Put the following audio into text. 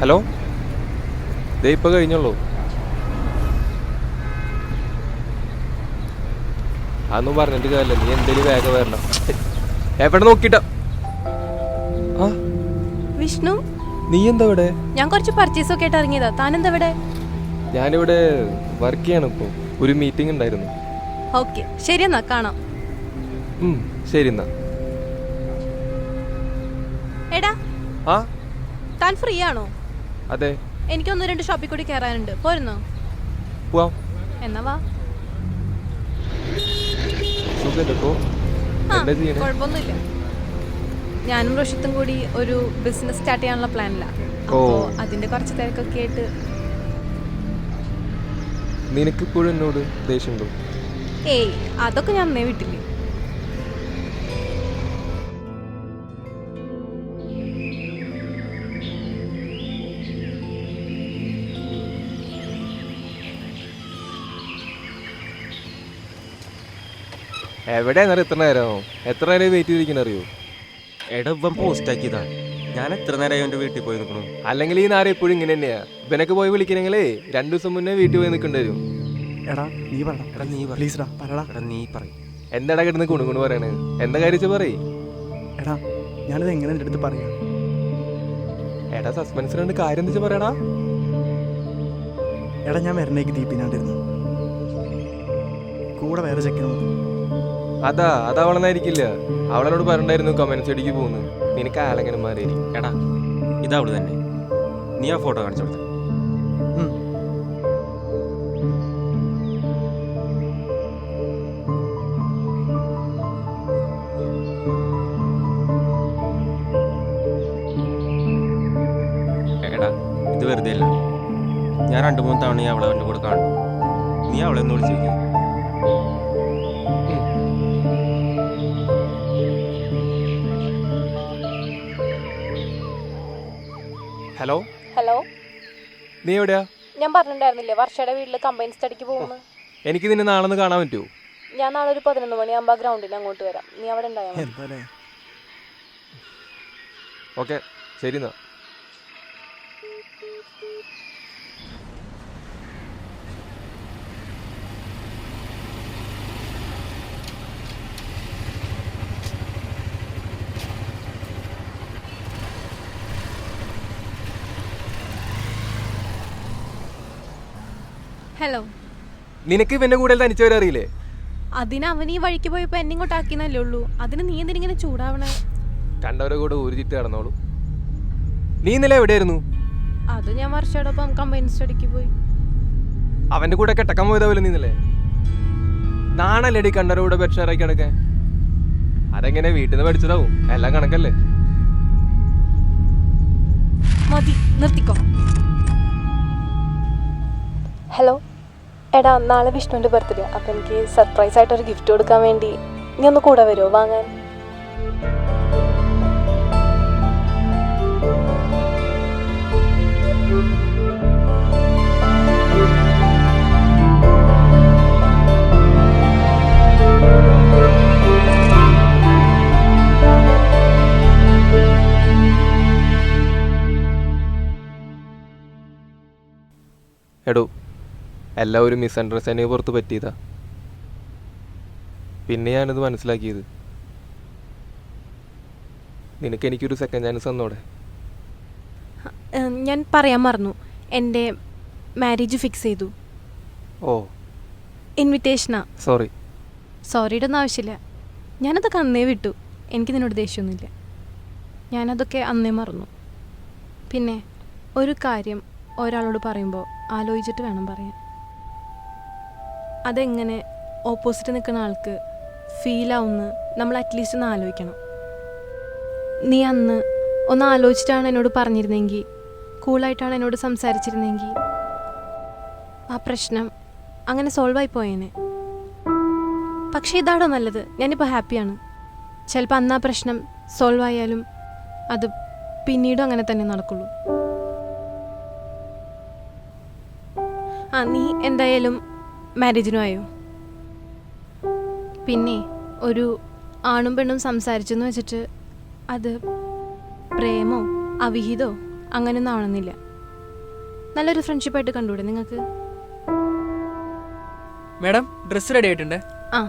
Hello, ദേ ഇപ്പൊ കഴിഞ്ഞുള്ളൂ. അതൊന്നും പറഞ്ഞിട്ട് കാര്യമില്ല, നീ എന്തേലും വേഗം വരണം. എവിടെ നോക്കിട്ട വിഷ്ണു, നീ എന്താ ഇവിടെ? ഞാൻ കുറച്ച് പർച്ചേസ് ഒക്കെ ആയിട്ട് ഇറങ്ങിയതാ. താൻ എന്താ ഇവിടെ? ഞാനിവിടെ വർക്ക് ചെയ്യാണ്. ഇപ്പോൾ ഒരു മീറ്റിംഗ് ഉണ്ടായിരുന്നു. ഓക്കെ, ശരി എന്നാ കാണാം. ശരി എന്നാ. എടാ, ആ താൻ ഫ്രീ ആണോ? അതെ. എനിക്ക് 1-2 ഷോപ്പിൽ കൂടി കയറാനുണ്ട്, പോരുന്നോ? പോവാം. എന്നാ വാ. കുഴപ്പമൊന്നുമില്ല. ഞാനും റോഷിത്തും കൂടി ഒരു ബിസിനസ് സ്റ്റാർട്ട് ചെയ്യാനുള്ള പ്ലാനില്ല. അപ്പോൾ അതിന്റെ കുറച്ച് തിരക്കൊക്കെ ആയിട്ട്. നിനക്കിപ്പോഴും എന്നോട് ദേഷ്യമുണ്ടോ? ഏയ്, അതൊക്കെ ഞാൻ അന്നേ വിട്ടില്ലേ. എവിടെയാ എത്ര നേരം വെയിറ്റ് ചെയ്തിരിക്കുന്ന അറിയോ? എടാ, ഇവൻ പോസ്റ്റ് ആക്കിയതാ. ഞാൻ എത്ര നേരമായി എൻ്റെ വീട്ടിൽ പോയി നിൽക്കണു. അല്ലെങ്കിൽ ഈ നാരെ എപ്പോഴും ഇങ്ങനെ തന്നെയാ. ഇവനൊക്കെ പോയി വിളിക്കണെങ്കിലേ 2 ദിവസം മുന്നേ വീട്ടിൽ പോയി നിൽക്കേണ്ടി വരും. എന്താടാ കിടന്ന് കുണുകുണു പറയണേ? എന്താ കാര്യം പറയേ? എടാ, ഞാനിത് എങ്ങനെ എൻ്റെ അടുത്ത് പറയാം? എടാ, സസ്പെൻസിനുണ്ട്. കാര്യം എന്താ പറയടാ? എടാ, ഞാൻ വരണേക്ക് ദീപിനാണ്ടിരുന്നു. കൂടെ വേറെ ചെക്കനുണ്ട്. അത് അവളെന്നായിരിക്കില്ല. അവളോട് പറഞ്ഞിട്ടായിരുന്നു കമന്റ്സ് അടിക്ക് പോകുന്നു. നിനക്ക് ആളെങ്ങനെ മാറിയിരിക്കും. എടാ, ഇതാ അവള് തന്നെ. നീ ആ ഫോട്ടോ കാണിച്ചു കൊടുത്ത. എടാ, ഇത് വെറുതെ അല്ല. ഞാൻ 2-3 തവണ അവളെ അവൻ്റെ കൂടെ കാണും. നീ അവളെ ഒന്ന് വിളിച്ചു നോക്കി. ഹലോ ഹലോ, നീ എവിടെയാ? ഞാൻ പറഞ്ഞിട്ടുണ്ടായിരുന്നില്ലേ വർഷയുടെ വീട്ടിൽ കമ്പൈൻ സ്റ്റഡിക്ക് പോകുന്നു. എനിക്ക് നിന്നെ നാളെ ഒന്ന് കാണാൻ പറ്റുമോ? ഞാൻ നാളെ ഒരു 11 മണിയാകുമ്പോൾ ഗ്രൗണ്ടിൽ അങ്ങോട്ട് വരാം. നീ അവിടെ ഉണ്ടായാൽ എന്താ? ഓക്കെ, ശരി എന്നാ. ഹലോ, നിനക്ക് ഇവന്റെ കൂടെ തനിച്ചു വരെ അറിയില്ലേ? അതിന് അവൻ ഈ വഴിക്ക് പോയപ്പോ എന്നെ ഇങ്ങോട്ട് ആക്കിയെന്നല്ലേ ഉള്ളൂ. അതിന് നീ എന്തിനിങ്ങനെ ചൂടാവണേ? കണ്ടവരെ കൂടെ ഒരു ചുറ്റ് കടന്നോളൂ. നീ ഇന്നലെ എവിടെയായിരുന്നു? അത് ഞാൻ വർഷയോടൊപ്പം കമ്പൈൻ സ്റ്റഡിക്ക് പോയി. അവന്റെ കൂടെ കെട്ടക്കാൻ പോയതാ പോലെ നീന്നല്ലേ? നാണല്ലേടി കണ്ടവരെ കൂടെ ബെഡ്ഷെയറാക്കി കിടക്കാൻ? അതെങ്ങനെ വീട്ടിൽ നിന്ന് പഠിച്ചതാവും, എല്ലാം കണക്കല്ലേ. മതി, നിർത്തിക്കോ. ഹലോ എടാ, നാളെ വിഷ്ണുവിൻ്റെ ബർത്ത്ഡേ. അപ്പം എനിക്ക് സർപ്രൈസ് ആയിട്ടൊരു ഗിഫ്റ്റ് കൊടുക്കാൻ വേണ്ടി നീ ഒന്ന് കൂടെ വരുമോ വാങ്ങാൻ? എടോ, എല്ലാവരും മിസ്അണ്ടർസ്റ്റാൻഡിങ് പുറത്ത് പറ്റിയതാ. പിന്നെ ഞാനത് മനസ്സിലാക്കിയത്. നിനക്ക് എനിക്കൊരു സെക്കൻഡ് ചാൻസ് തന്നോടെ? ഞാൻ പറയാൻ മറന്നു, എൻ്റെ മാരേജ് ഫിക്സ് ചെയ്തു. ഓ, ഇൻവിറ്റേഷനാ. സോറിയുടെ ഒന്നും ആവശ്യമില്ല. ഞാനതൊക്കെ അന്നേ വിട്ടു. എനിക്ക് നിന്നോട് ദേഷ്യമൊന്നുമില്ല. ഞാനതൊക്കെ അന്നേ മറന്നു. പിന്നെ ഒരു കാര്യം ഒരാളോട് പറയുമ്പോൾ ആലോചിച്ചിട്ട് വേണം പറയാൻ. അതെങ്ങനെ ഓപ്പോസിറ്റ് നിൽക്കുന്ന ആൾക്ക് ഫീലാവുമെന്ന് നമ്മൾ അറ്റ്ലീസ്റ്റ് ഒന്ന് ആലോചിക്കണം. നീ അന്ന് ഒന്ന് ആലോചിച്ചിട്ടാണ് എന്നോട് പറഞ്ഞിരുന്നെങ്കിൽ, കൂളായിട്ടാണ് എന്നോട് സംസാരിച്ചിരുന്നെങ്കിൽ ആ പ്രശ്നം അങ്ങനെ സോൾവായി പോയേനെ. പക്ഷേ ഇതാണോ നല്ലത്? ഞാനിപ്പോൾ ഹാപ്പിയാണ്. ചിലപ്പോൾ അന്ന് ആ പ്രശ്നം സോൾവ് ആയാലും അത് പിന്നീടും അങ്ങനെ തന്നെ നടക്കുള്ളൂ. നീ എന്തായാലും മാരേജിനുമായോ? പിന്നെ ഒരു ആണും പെണ്ണും സംസാരിച്ചെന്ന് വെച്ചിട്ട് അത് പ്രേമോ അവിഹിതോ അങ്ങനെയൊന്നും ആവണമെന്നില്ല. നല്ലൊരു ഫ്രണ്ട്ഷിപ്പായിട്ട് കണ്ടുകൂടെ നിങ്ങൾക്ക്? മാഡം ഡ്രസ്സ് റെഡി ആയിട്ടുണ്ട്. ആ